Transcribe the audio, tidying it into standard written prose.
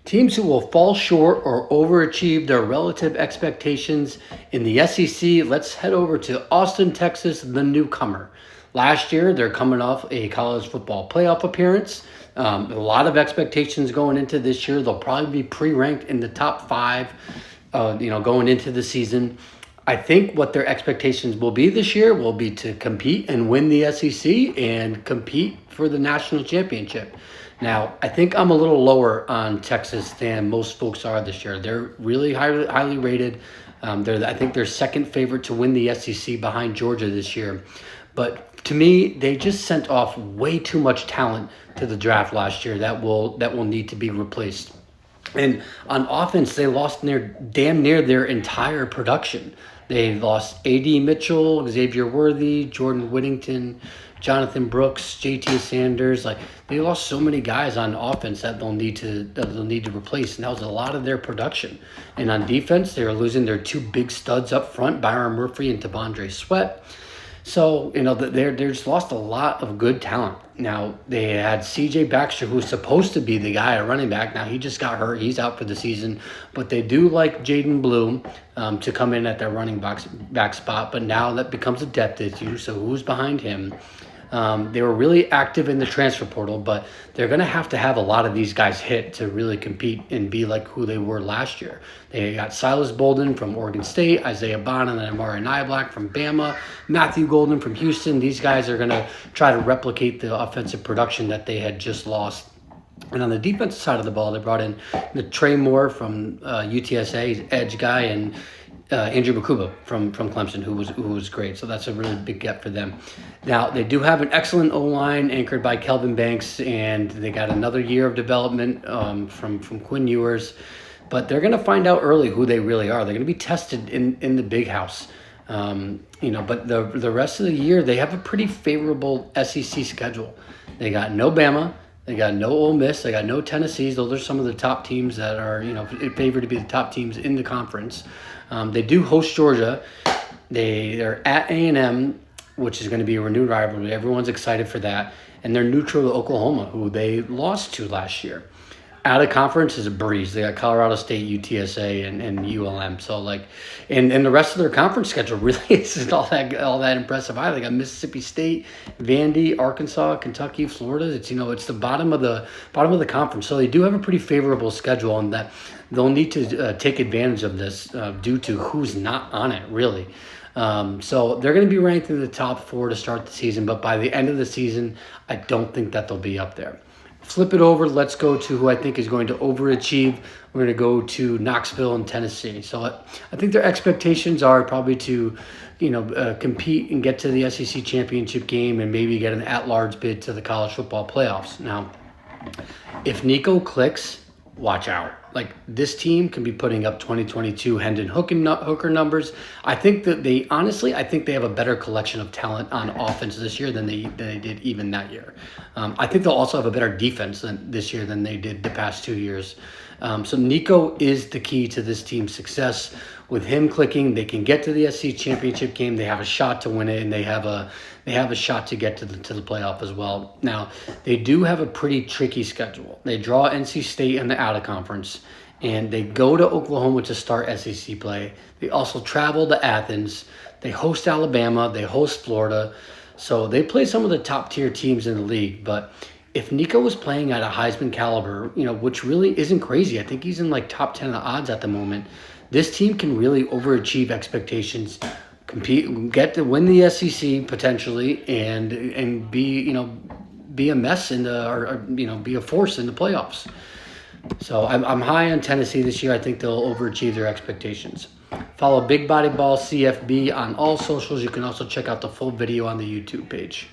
Teams who will fall short or overachieve their relative expectations in the SEC. Let's head over to Austin, Texas, the newcomer. Last year, they're coming off a college football playoff appearance. A lot of expectations going into this year. They'll probably be pre-ranked in the top five, going into the season. I think what their expectations will be this year will be to compete and win the SEC and compete for the national championship. Now, I think I'm a little lower on Texas than most folks are this year. They're really highly rated. I think they're second favorite to win the SEC behind Georgia this year. But to me, they just sent off way too much talent to the draft last year that will need to be replaced. And on offense, they lost damn near their entire production. They lost A.D. Mitchell, Xavier Worthy, Jordan Whittington, Jonathan Brooks, J.T. Sanders. They lost so many guys on offense that they'll need to replace, and that was a lot of their production. And on defense, they were losing their two big studs up front, Byron Murphy and T'Vondre Sweat. So, they just lost a lot of good talent. Now, they had C.J. Baxter, who's supposed to be the guy at running back. Now, he just got hurt. He's out for the season. But they do like Jaden Bloom to come in at their running back spot. But now that becomes a depth issue. So who's behind him? They were really active in the transfer portal, but they're going to have a lot of these guys hit to really compete and be like who they were last year. They got Silas Bolden from Oregon State, Isaiah Bond and Amari Niblack from Bama, Matthew Golden from Houston. These guys are going to try to replicate the offensive production that they had just lost. And on the defensive side of the ball, they brought in Trey Moore from UTSA, he's edge guy, and Andrew Makuba from Clemson, who was great. So that's a really big get for them. Now, they do have an excellent O-line anchored by Kelvin Banks, and they got another year of development from Quinn Ewers. But they're going to find out early who they really are. They're going to be tested in the big house. But the rest of the year, they have a pretty favorable SEC schedule. They got no Bama. They got no Ole Miss. They got no Tennessee. Those are some of the top teams that are, favored to be the top teams in the conference. They do host Georgia. They're at A&M, which is going to be a renewed rivalry. Everyone's excited for that. And they're neutral to Oklahoma, who they lost to last year. Out of conference is a breeze. They got Colorado State, UTSA, and ULM. So and the rest of their conference schedule really isn't all that impressive either. They got Mississippi State, Vandy, Arkansas, Kentucky, Florida. It's the bottom of the conference. So they do have a pretty favorable schedule, and that they'll need to take advantage of this due to who's not on it really. So they're going to be ranked in the top 4 to start the season, but by the end of the season, I don't think that they'll be up there. Flip it over. Let's go to who I think is going to overachieve. We're going to go to Knoxville in Tennessee. So I think their expectations are probably to, compete and get to the SEC championship game and maybe get an at-large bid to the college football playoffs. Now, if Nico clicks, watch out. This team can be putting up 2022 Hendon Hooker numbers. I think that they have a better collection of talent on offense this year than they did even that year. I think they'll also have a better defense this year than they did the past 2 years. So Nico is the key to this team's success. With him clicking, they can get to the SEC championship game. They have a shot to win it, and they have a shot to get to the playoff as well. Now, they do have a pretty tricky schedule. They draw NC State in the out of conference, and they go to Oklahoma to start SEC play. They also travel to Athens. They host Alabama. They host Florida. So they play some of the top tier teams in the league. But if Nico was playing at a Heisman caliber, which really isn't crazy, I think he's in top 10 of the odds at the moment. This team can really overachieve expectations, compete, get to win the SEC potentially, and be a mess be a force in the playoffs. So I'm high on Tennessee this year. I think they'll overachieve their expectations. Follow Big Body Ball CFB on all socials. You can also check out the full video on the YouTube page.